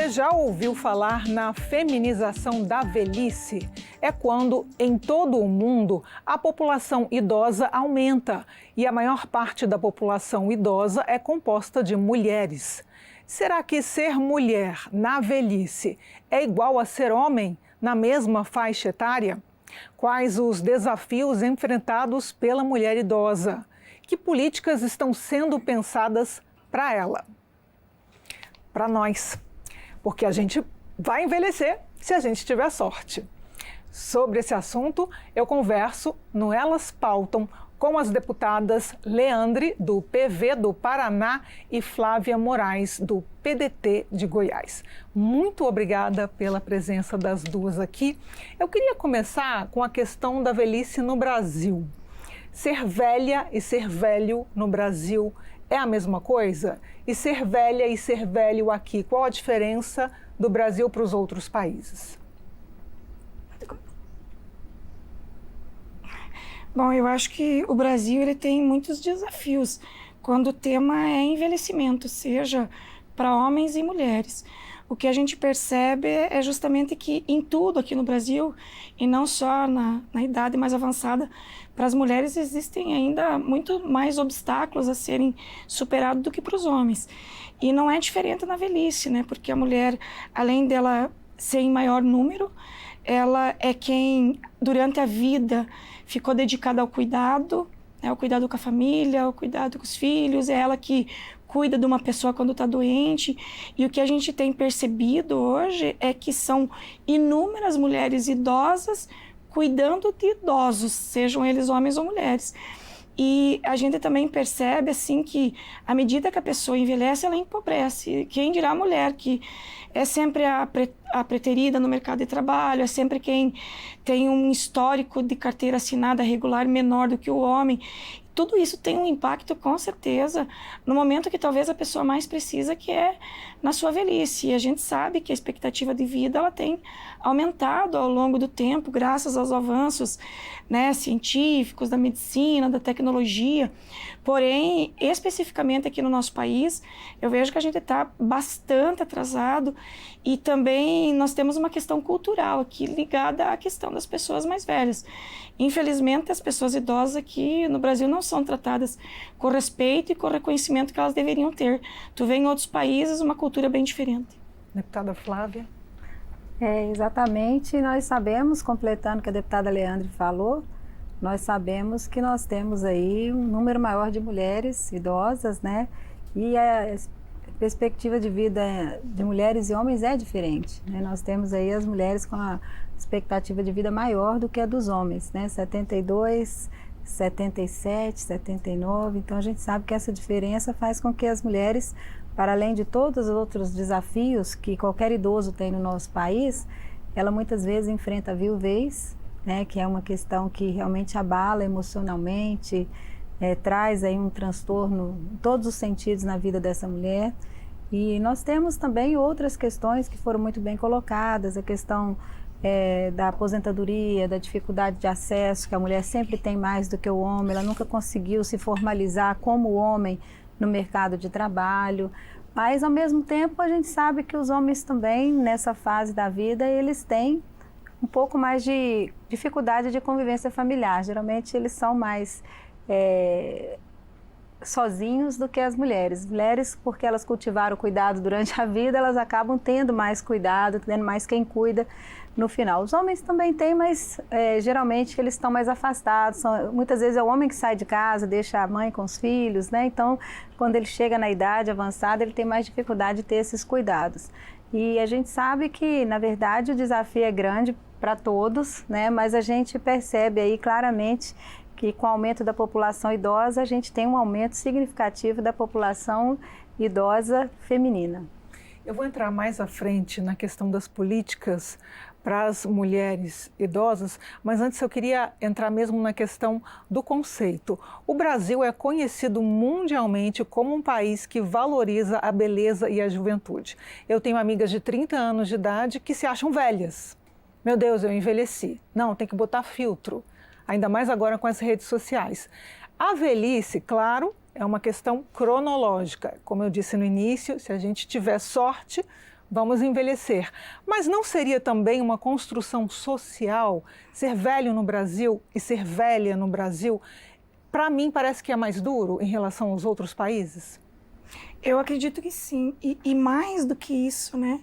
Você já ouviu falar na feminização da velhice? É quando, em todo o mundo, a população idosa aumenta e a maior parte da população idosa é composta de mulheres. Será que ser mulher na velhice é igual a ser homem na mesma faixa etária? Quais os desafios enfrentados pela mulher idosa? Que políticas estão sendo pensadas para ela? Para nós, porque a gente vai envelhecer se a gente tiver sorte. Sobre esse assunto, eu converso no Elas Pautam com as deputadas Leandre, do PV do Paraná, e Flávia Moraes, do PDT de Goiás. Muito obrigada pela presença das duas aqui. Eu queria começar com a questão da velhice no Brasil. Ser velha e ser velho no Brasil é a mesma coisa? E ser velha e ser velho aqui, qual a diferença do Brasil para os outros países? Bom, eu acho que o Brasil ele tem muitos desafios quando o tema é envelhecimento, seja para homens e mulheres. O que a gente percebe é justamente que em tudo aqui no Brasil, e não só na idade mais avançada, para as mulheres existem ainda muito mais obstáculos a serem superados do que para os homens. E não é diferente na velhice, né? Porque a mulher, além dela ser em maior número, ela é quem, durante a vida, ficou dedicada ao cuidado, né? Ao cuidado com a família, ao cuidado com os filhos, é ela que cuida de uma pessoa quando está doente. E o que a gente tem percebido hoje é que são inúmeras mulheres idosas cuidando de idosos, sejam eles homens ou mulheres. E a gente também percebe assim que, à medida que a pessoa envelhece, ela empobrece. Quem dirá a mulher, que é sempre a preterida no mercado de trabalho, é sempre quem tem um histórico de carteira assinada regular menor do que o homem. Tudo isso tem um impacto, com certeza, no momento que talvez a pessoa mais precisa, que é na sua velhice. E a gente sabe que a expectativa de vida ela tem aumentado ao longo do tempo, graças aos avanços, né, científicos, da medicina, da tecnologia. Porém, especificamente aqui no nosso país, eu vejo que a gente está bastante atrasado e também nós temos uma questão cultural aqui ligada à questão das pessoas mais velhas. Infelizmente, as pessoas idosas aqui no Brasil não são tratadas com respeito e com o reconhecimento que elas deveriam ter. Tu vê em outros países uma cultura bem diferente. Deputada Flávia. Exatamente, nós sabemos, completando o que a deputada Leandre falou, nós sabemos que nós temos aí um número maior de mulheres idosas, né? E a perspectiva de vida de mulheres e homens é diferente, né? Nós temos aí as mulheres com a expectativa de vida maior do que a dos homens, né? 72, 77, 79, então a gente sabe que essa diferença faz com que as mulheres, para além de todos os outros desafios que qualquer idoso tem no nosso país, ela muitas vezes enfrenta a viuvez, né, que é uma questão que realmente abala emocionalmente, traz aí um transtorno em todos os sentidos na vida dessa mulher. E nós temos também outras questões que foram muito bem colocadas, a questão da aposentadoria, da dificuldade de acesso, que a mulher sempre tem mais do que o homem, ela nunca conseguiu se formalizar como homem no mercado de trabalho, mas ao mesmo tempo a gente sabe que os homens também nessa fase da vida eles têm um pouco mais de dificuldade de convivência familiar, geralmente eles são mais sozinhos do que as mulheres. Mulheres, porque elas cultivaram o cuidado durante a vida, elas acabam tendo mais cuidado, tendo mais quem cuida no final. Os homens também têm, mas geralmente eles estão mais afastados. Muitas vezes é o homem que sai de casa, deixa a mãe com os filhos, né? Então, quando ele chega na idade avançada, ele tem mais dificuldade de ter esses cuidados. E a gente sabe que, na verdade, o desafio é grande para todos, né? Mas a gente percebe aí claramente que com o aumento da população idosa, a gente tem um aumento significativo da população idosa feminina. Eu vou entrar mais à frente na questão das políticas para as mulheres idosas, mas antes eu queria entrar mesmo na questão do conceito. O Brasil é conhecido mundialmente como um país que valoriza a beleza e a juventude. Eu tenho amigas de 30 anos de idade que se acham velhas. Meu Deus, eu envelheci. Não, tem que botar filtro. Ainda mais agora com as redes sociais. A velhice, claro, é uma questão cronológica. Como eu disse no início, se a gente tiver sorte, vamos envelhecer. Mas não seria também uma construção social ser velho no Brasil e ser velha no Brasil? Para mim, parece que é mais duro em relação aos outros países. Eu acredito que sim. E mais do que isso, né?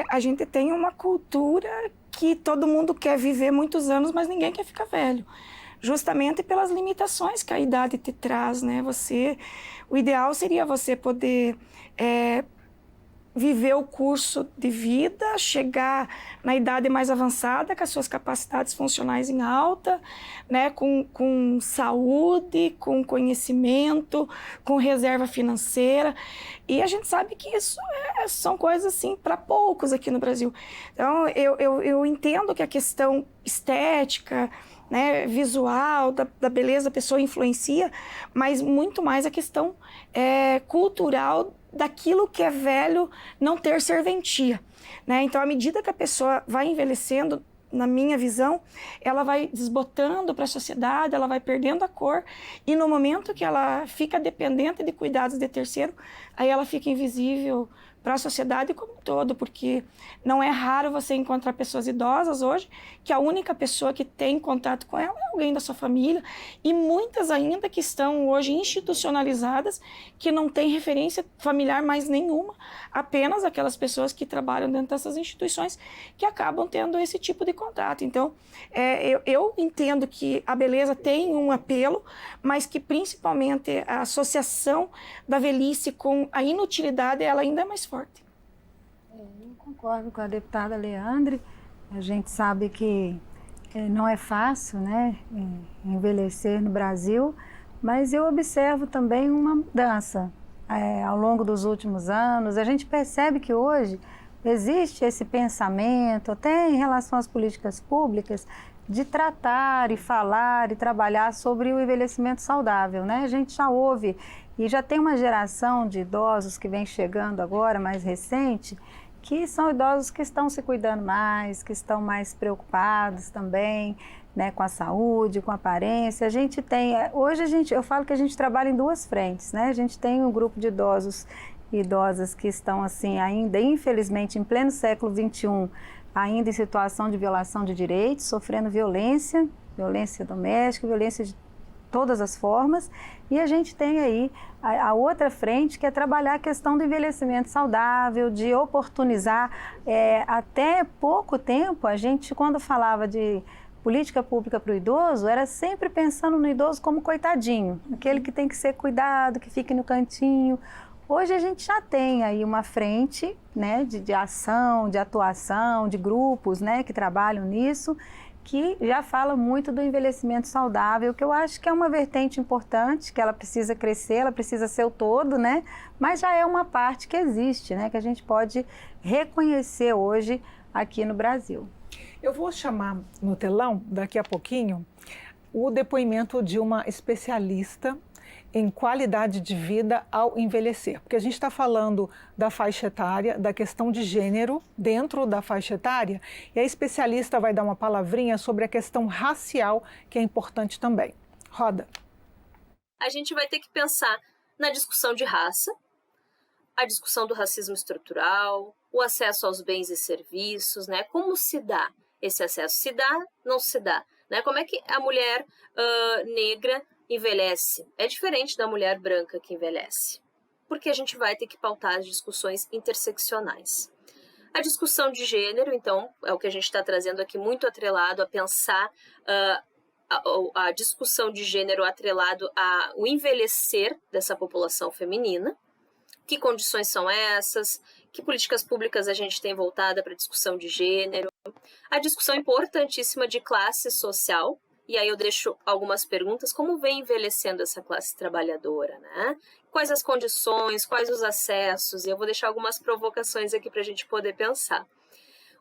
A gente tem uma cultura que todo mundo quer viver muitos anos, mas ninguém quer ficar velho. Justamente pelas limitações que a idade te traz, né? O ideal seria você poder viver o curso de vida, chegar na idade mais avançada, com as suas capacidades funcionais em alta, né, com saúde, com conhecimento, com reserva financeira. E a gente sabe que isso são coisas assim para poucos aqui no Brasil. Então, eu entendo que a questão estética, né, visual, da beleza da pessoa influencia, mas muito mais a questão cultural daquilo que é velho não ter serventia, né? Então, à medida que a pessoa vai envelhecendo, na minha visão, ela vai desbotando para a sociedade, ela vai perdendo a cor, e no momento que ela fica dependente de cuidados de terceiro, aí ela fica invisível para a sociedade como um todo, porque não é raro você encontrar pessoas idosas hoje que a única pessoa que tem contato com ela é alguém da sua família, e muitas ainda que estão hoje institucionalizadas, que não tem referência familiar mais nenhuma, apenas aquelas pessoas que trabalham dentro dessas instituições que acabam tendo esse tipo de contato. Então, eu entendo que a beleza tem um apelo, mas que principalmente a associação da velhice com a inutilidade, ela ainda é mais forte. Eu concordo com a deputada Leandre. A gente sabe que não é fácil, né, envelhecer no Brasil, mas eu observo também uma mudança ao longo dos últimos anos. A gente percebe que hoje existe esse pensamento, até em relação às políticas públicas, de tratar e falar e trabalhar sobre o envelhecimento saudável, né? A gente já ouve e já tem uma geração de idosos que vem chegando agora, mais recente, que são idosos que estão se cuidando mais, que estão mais preocupados também, né, com a saúde, com a aparência. A gente tem, hoje eu falo que a gente trabalha em duas frentes, né? A gente tem um grupo de idosos e idosas que estão assim ainda, infelizmente, em pleno século XXI, ainda em situação de violação de direitos, sofrendo violência doméstica, violência de todas as formas, e a gente tem aí a outra frente, que é trabalhar a questão do envelhecimento saudável, de oportunizar. Até pouco tempo, a gente, quando falava de política pública para o idoso, era sempre pensando no idoso como coitadinho, aquele que tem que ser cuidado, que fique no cantinho. Hoje a gente já tem aí uma frente, né, de ação, de atuação, de grupos, né, que trabalham nisso, que já fala muito do envelhecimento saudável, que eu acho que é uma vertente importante, que ela precisa crescer, ela precisa ser o todo, né, mas já é uma parte que existe, né, que a gente pode reconhecer hoje aqui no Brasil. Eu vou chamar no telão, daqui a pouquinho, o depoimento de uma especialista em qualidade de vida ao envelhecer, porque a gente está falando da faixa etária, da questão de gênero dentro da faixa etária, e a especialista vai dar uma palavrinha sobre a questão racial, que é importante também. Roda. A gente vai ter que pensar na discussão de raça, a discussão do racismo estrutural, o acesso aos bens e serviços, né? Como se dá esse acesso? Se dá, não se dá, né? Como é que a mulher negra envelhece? É diferente da mulher branca que envelhece, porque a gente vai ter que pautar as discussões interseccionais. A discussão de gênero, então, é o que a gente está trazendo aqui, muito atrelado a pensar a discussão de gênero atrelado ao envelhecer dessa população feminina. Que condições são essas? Que políticas públicas a gente tem voltada para a discussão de gênero? A discussão importantíssima de classe social. E aí eu deixo algumas perguntas, como vem envelhecendo essa classe trabalhadora, né? Quais as condições, quais os acessos, e eu vou deixar algumas provocações aqui para a gente poder pensar.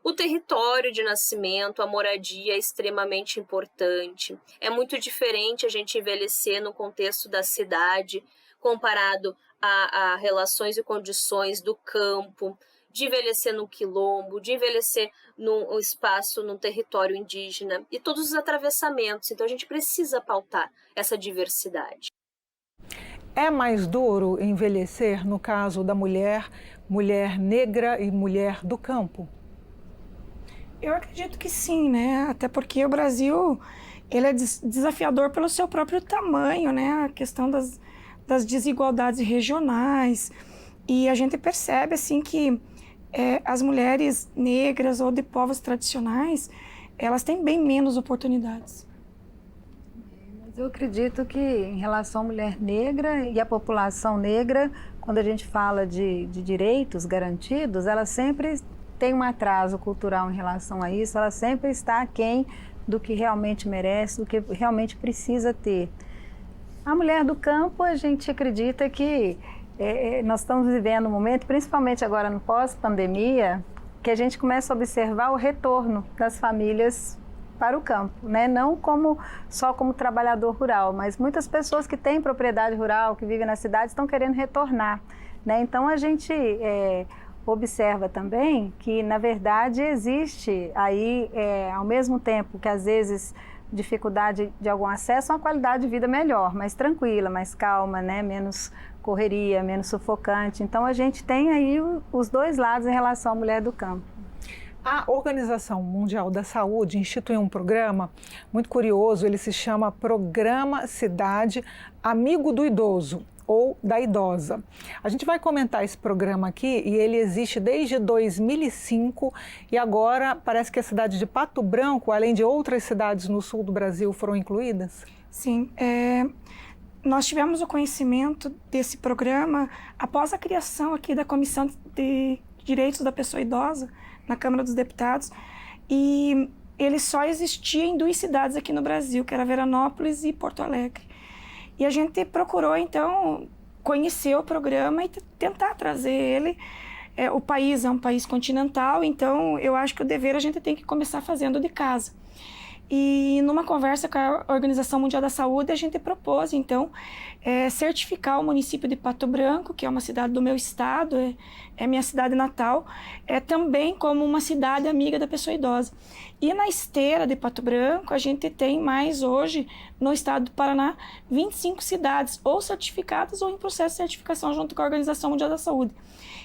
O território de nascimento, a moradia é extremamente importante. É muito diferente a gente envelhecer no contexto da cidade, comparado a relações e condições do campo, de envelhecer no quilombo, de envelhecer num espaço, num território indígena, e todos os atravessamentos. Então, a gente precisa pautar essa diversidade. É mais duro envelhecer, no caso da mulher, mulher negra e mulher do campo? Eu acredito que sim, né? Até porque o Brasil, ele é desafiador pelo seu próprio tamanho, né? A questão das desigualdades regionais. E a gente percebe, assim, que as mulheres negras ou de povos tradicionais, elas têm bem menos oportunidades. Mas eu acredito que em relação à mulher negra e à população negra, quando a gente fala de direitos garantidos, ela sempre tem um atraso cultural em relação a isso, ela sempre está aquém do que realmente merece, do que realmente precisa ter. A mulher do campo, a gente acredita que nós estamos vivendo um momento, principalmente agora no pós-pandemia, que a gente começa a observar o retorno das famílias para o campo, né? Não só como trabalhador rural, mas muitas pessoas que têm propriedade rural, que vivem na cidade, estão querendo retornar, né? Então a gente observa também que, na verdade, existe aí, ao mesmo tempo que às vezes dificuldade de algum acesso, uma qualidade de vida melhor, mais tranquila, mais calma, né? Menos correria, menos sufocante. Então a gente tem aí os dois lados em relação à mulher do campo. A Organização Mundial da Saúde instituiu um programa muito curioso, ele se chama Programa Cidade Amigo do Idoso, ou da idosa. A gente vai comentar esse programa aqui e ele existe desde 2005 e agora parece que a cidade de Pato Branco, além de outras cidades no sul do Brasil, foram incluídas? Sim, nós tivemos o conhecimento desse programa após a criação aqui da Comissão de Direitos da Pessoa Idosa na Câmara dos Deputados, e ele só existia em 2 cidades aqui no Brasil, que era Veranópolis e Porto Alegre. E a gente procurou, então, conhecer o programa e tentar trazer ele. O país é um país continental, então eu acho que o dever a gente tem que começar fazendo de casa. E numa conversa com a Organização Mundial da Saúde, a gente propôs, então, certificar o município de Pato Branco, que é uma cidade do meu estado, é minha cidade natal, também como uma cidade amiga da pessoa idosa. E na esteira de Pato Branco, a gente tem mais hoje, no estado do Paraná, 25 cidades, ou certificadas ou em processo de certificação junto com a Organização Mundial da Saúde.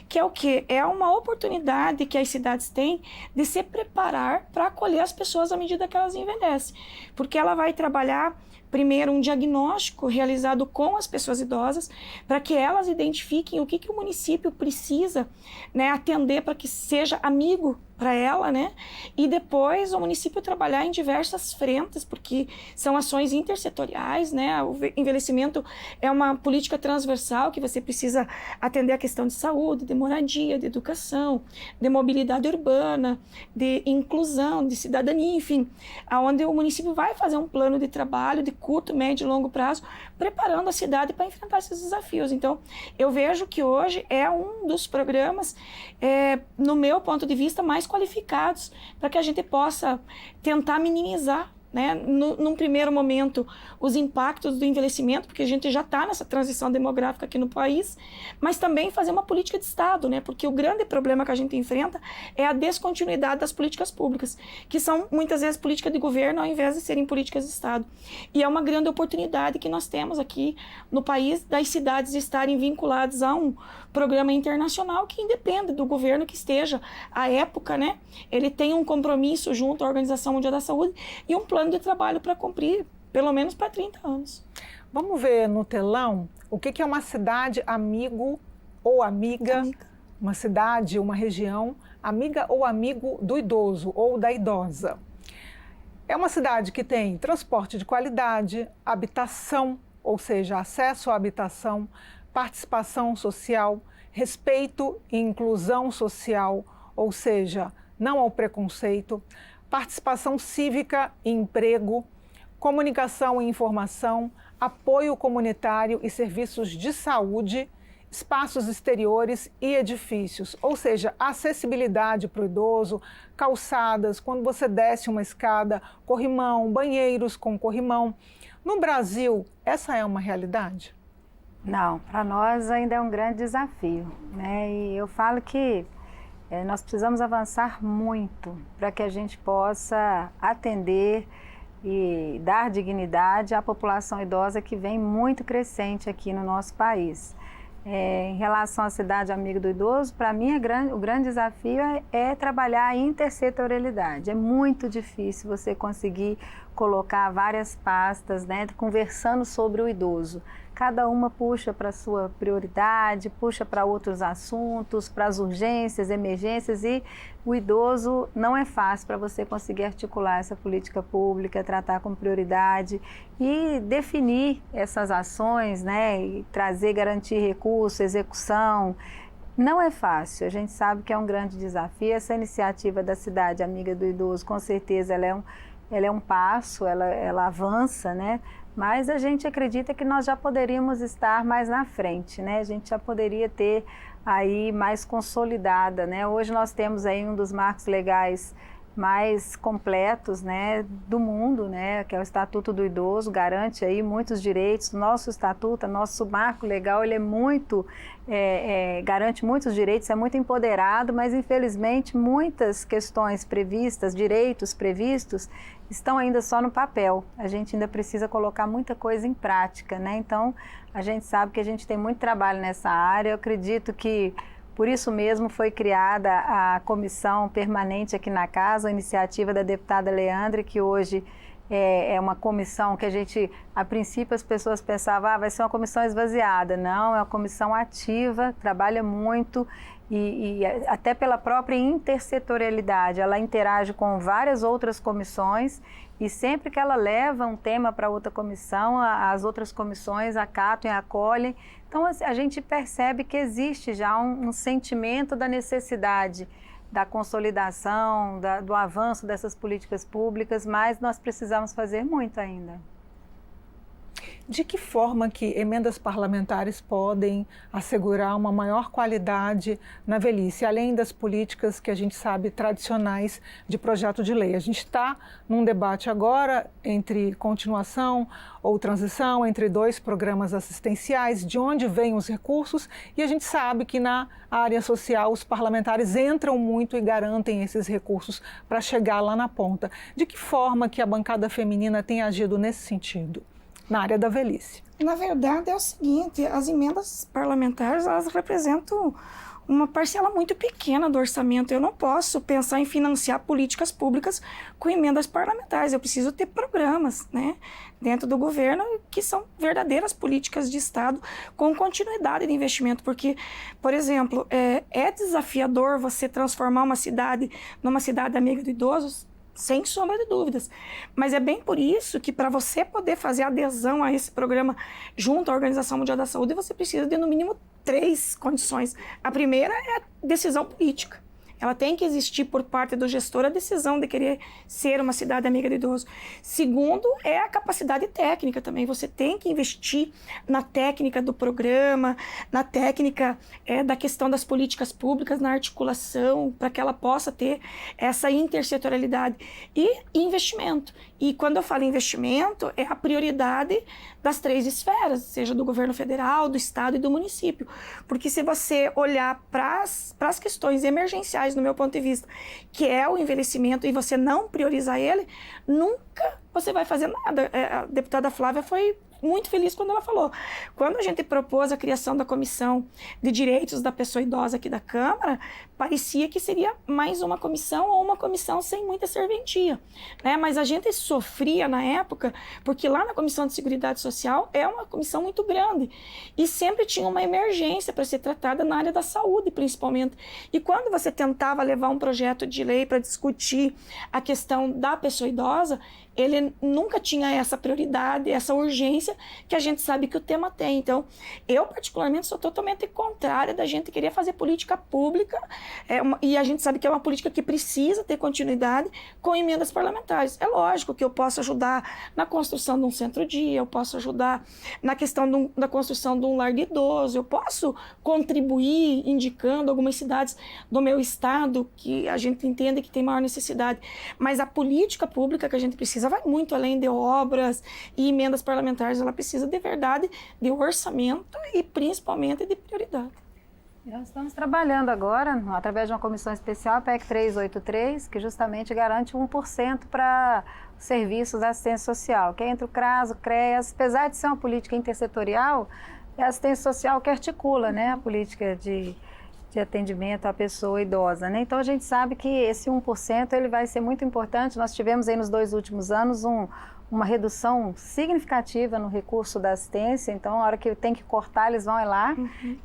Que é o quê? É uma oportunidade que as cidades têm de se preparar para acolher as pessoas à medida que elas envelhecem. Porque ela vai trabalhar, primeiro, um diagnóstico realizado com as pessoas idosas, para que elas identifiquem o que o município precisa, né, atender para que seja amigo para ela, né? E depois o município trabalhar em diversas frentes, porque são ações intersetoriais, né? O envelhecimento é uma política transversal que você precisa atender a questão de saúde, de moradia, de educação, de mobilidade urbana, de inclusão, de cidadania, enfim, aonde o município vai fazer um plano de trabalho de curto, médio e longo prazo, preparando a cidade para enfrentar esses desafios. Então, eu vejo que hoje é um dos programas, no meu ponto de vista, mais qualificados para que a gente possa tentar minimizar, né, num primeiro momento, os impactos do envelhecimento, porque a gente já está nessa transição demográfica aqui no país, mas também fazer uma política de Estado, né, porque o grande problema que a gente enfrenta é a descontinuidade das políticas públicas, que são muitas vezes políticas de governo ao invés de serem políticas de Estado. E é uma grande oportunidade que nós temos aqui no país das cidades estarem vinculadas a um programa internacional que independe do governo que esteja à época, né, ele tem um compromisso junto à Organização Mundial da Saúde e um plano de trabalho para cumprir, pelo menos para 30 anos. Vamos ver no telão o que é uma cidade amigo ou amiga, uma cidade, uma região, amiga ou amigo do idoso ou da idosa. É uma cidade que tem transporte de qualidade, habitação, ou seja, acesso à habitação, participação social, respeito e inclusão social, ou seja, não ao preconceito, participação cívica e emprego, comunicação e informação, apoio comunitário e serviços de saúde, espaços exteriores e edifícios, ou seja, acessibilidade para o idoso, calçadas, quando você desce uma escada, corrimão, banheiros com corrimão. No Brasil, essa é uma realidade? Não, para nós ainda é um grande desafio, né? E eu falo que nós precisamos avançar muito para que a gente possa atender e dar dignidade à população idosa que vem muito crescente aqui no nosso país. Em relação à cidade amiga do idoso, para mim o grande desafio é trabalhar a intersetorialidade. É muito difícil você conseguir colocar várias pastas, né, conversando sobre o idoso. Cada uma puxa para a sua prioridade, puxa para outros assuntos, para as urgências, emergências, e o idoso não é fácil para você conseguir articular essa política pública, tratar como prioridade e definir essas ações, né, e trazer, garantir recurso, execução. Não é fácil, a gente sabe que é um grande desafio. Essa iniciativa da Cidade Amiga do Idoso, com certeza, ela é um passo, ela avança, né? Mas a gente acredita que nós já poderíamos estar mais na frente, né? A gente já poderia ter aí mais consolidada, né? Hoje nós temos aí um dos marcos legais mais completos, né, do mundo, né, que é o Estatuto do Idoso, garante aí muitos direitos. Nosso estatuto, nosso marco legal, ele é muito, garante muitos direitos, é muito empoderado, mas infelizmente muitas questões previstas, direitos previstos, estão ainda só no papel. A gente ainda precisa colocar muita coisa em prática, né? Então, a gente sabe que a gente tem muito trabalho nessa área. Eu acredito que por isso mesmo foi criada a comissão permanente aqui na casa, a iniciativa da deputada Leandre, que hoje é uma comissão que a gente, a princípio as pessoas pensavam, vai ser uma comissão esvaziada. Não, é uma comissão ativa, trabalha muito e até pela própria intersetorialidade. Ela interage com várias outras comissões e sempre que ela leva um tema para outra comissão, as outras comissões acatam e acolhem. Então, a gente percebe que existe já um sentimento da necessidade da consolidação, do avanço dessas políticas públicas, mas nós precisamos fazer muito ainda. De que forma que emendas parlamentares podem assegurar uma maior qualidade na velhice, além das políticas que a gente sabe tradicionais de projeto de lei? A gente está num debate agora entre continuação ou transição entre dois programas assistenciais, de onde vêm os recursos, e a gente sabe que na área social os parlamentares entram muito e garantem esses recursos para chegar lá na ponta. De que forma que a bancada feminina tem agido nesse sentido? Na área da velhice. Na verdade é o seguinte, as emendas parlamentares, elas representam uma parcela muito pequena do orçamento. Eu não posso pensar em financiar políticas públicas com emendas parlamentares. Eu preciso ter programas, né, dentro do governo que são verdadeiras políticas de Estado com continuidade de investimento. Porque, por exemplo, é desafiador você transformar uma cidade numa cidade amiga do idoso, sem sombra de dúvidas. Mas é bem por isso que, para você poder fazer adesão a esse programa junto à Organização Mundial da Saúde, você precisa de, no mínimo, 3 condições. A primeira é a decisão política. Ela tem que existir por parte do gestor a decisão de querer ser uma cidade amiga do idoso. Segundo, é a capacidade técnica também. Você tem que investir na técnica do programa, na técnica da questão das políticas públicas, na articulação, para que ela possa ter essa intersetorialidade. E investimento. E quando eu falo investimento, é a prioridade das 3 esferas, seja do governo federal, do estado e do município. Porque se você olhar para as questões emergenciais, no meu ponto de vista, que é o envelhecimento, e você não priorizar ele, nunca você vai fazer nada. A deputada Flávia foi muito feliz quando ela falou. Quando a gente propôs a criação da Comissão de Direitos da Pessoa Idosa aqui da Câmara, parecia que seria mais uma comissão ou uma comissão sem muita serventia, né? Mas a gente sofria na época, porque lá na Comissão de Seguridade Social é uma comissão muito grande e sempre tinha uma emergência para ser tratada na área da saúde, principalmente. E quando você tentava levar um projeto de lei para discutir a questão da pessoa idosa, ele nunca tinha essa prioridade, essa urgência que a gente sabe que o tema tem. Então, eu particularmente sou totalmente contrária da gente querer fazer política pública, e a gente sabe que é uma política que precisa ter continuidade com emendas parlamentares. É lógico que eu posso ajudar na construção de um centro-dia, eu posso ajudar na questão da construção de um lar de idoso, eu posso contribuir indicando algumas cidades do meu estado que a gente entende que tem maior necessidade, mas a política pública que a gente precisa vai muito além de obras e emendas parlamentares. Ela precisa de verdade de orçamento e principalmente de prioridade. Nós estamos trabalhando agora, através de uma comissão especial, a PEC 383, que justamente garante 1% para serviços da assistência social, que é entre o CRAS, o CREAS. Apesar de ser uma política intersetorial, É a assistência social que articula, né, a política de atendimento à pessoa idosa, né? Então a gente sabe que esse 1% ele vai ser muito importante. Nós tivemos aí nos 2 últimos anos uma redução significativa no recurso da assistência, então a hora que tem que cortar eles vão lá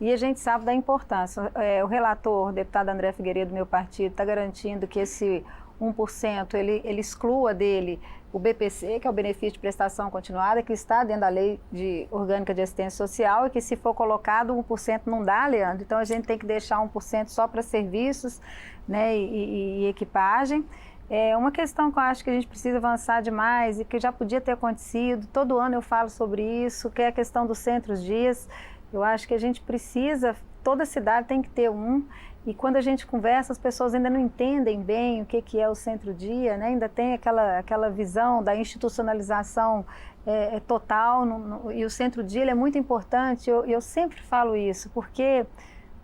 e a gente sabe da importância. O relator, o deputado André Figueiredo do meu partido, está garantindo que esse 1% ele exclua dele o BPC, que é o benefício de prestação continuada, que está dentro da lei orgânica de assistência social e que se for colocado 1% não dá, Leandro. Então a gente tem que deixar 1% só para serviços, né, e equipagem. É uma questão que eu acho que a gente precisa avançar demais e que já podia ter acontecido. Todo ano eu falo sobre isso, que é a questão dos centros-dias. Eu acho que a gente precisa, toda cidade tem que ter um. E quando a gente conversa, as pessoas ainda não entendem bem o que é o centro-dia, né? Ainda tem aquela visão da institucionalização total, e o centro-dia ele é muito importante. Eu sempre falo isso, porque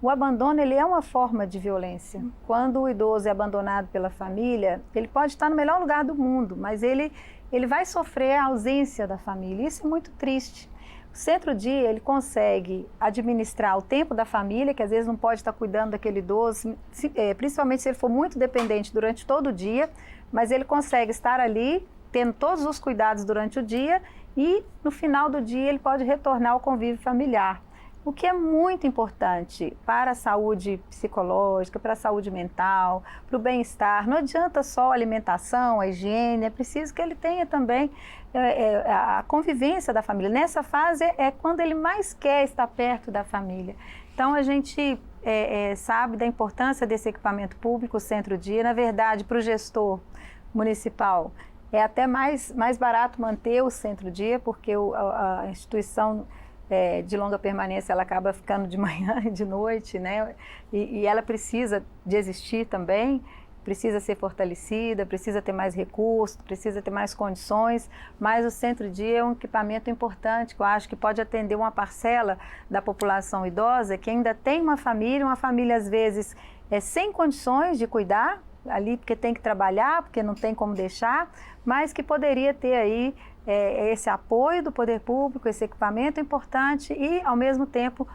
o abandono ele é uma forma de violência. Quando o idoso é abandonado pela família, ele pode estar no melhor lugar do mundo, mas ele vai sofrer a ausência da família. Isso é muito triste. O centro-dia, ele consegue administrar o tempo da família, que às vezes não pode estar cuidando daquele idoso, principalmente se ele for muito dependente durante todo o dia, mas ele consegue estar ali, tendo todos os cuidados durante o dia e no final do dia ele pode retornar ao convívio familiar. O que é muito importante para a saúde psicológica, para a saúde mental, para o bem-estar. Não adianta só a alimentação, a higiene, é preciso que ele tenha também a convivência da família. Nessa fase é quando ele mais quer estar perto da família. Então a gente sabe da importância desse equipamento público, o centro-dia. Na verdade, para o gestor municipal, é até mais barato manter o centro-dia, porque a instituição de longa permanência ela acaba ficando de manhã e de noite, né? E ela precisa de existir também, precisa ser fortalecida, precisa ter mais recursos, precisa ter mais condições, mas o centro-dia é um equipamento importante que eu acho que pode atender uma parcela da população idosa que ainda tem uma família às vezes sem condições de cuidar, ali porque tem que trabalhar, porque não tem como deixar, mas que poderia ter aí esse apoio do poder público, esse equipamento importante e, ao mesmo tempo,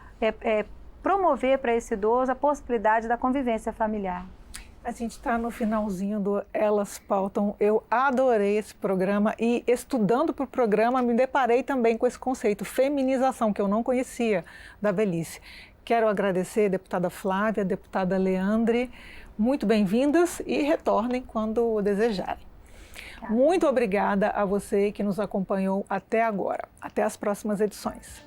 promover para esse idoso a possibilidade da convivência familiar. A gente está no finalzinho do Elas Pautam. Eu adorei esse programa e, estudando para o programa, me deparei também com esse conceito, feminização, que eu não conhecia, da velhice. Quero agradecer a deputada Flávia, a deputada Leandre, muito bem-vindas e retornem quando desejarem. Muito obrigada a você que nos acompanhou até agora. Até as próximas edições.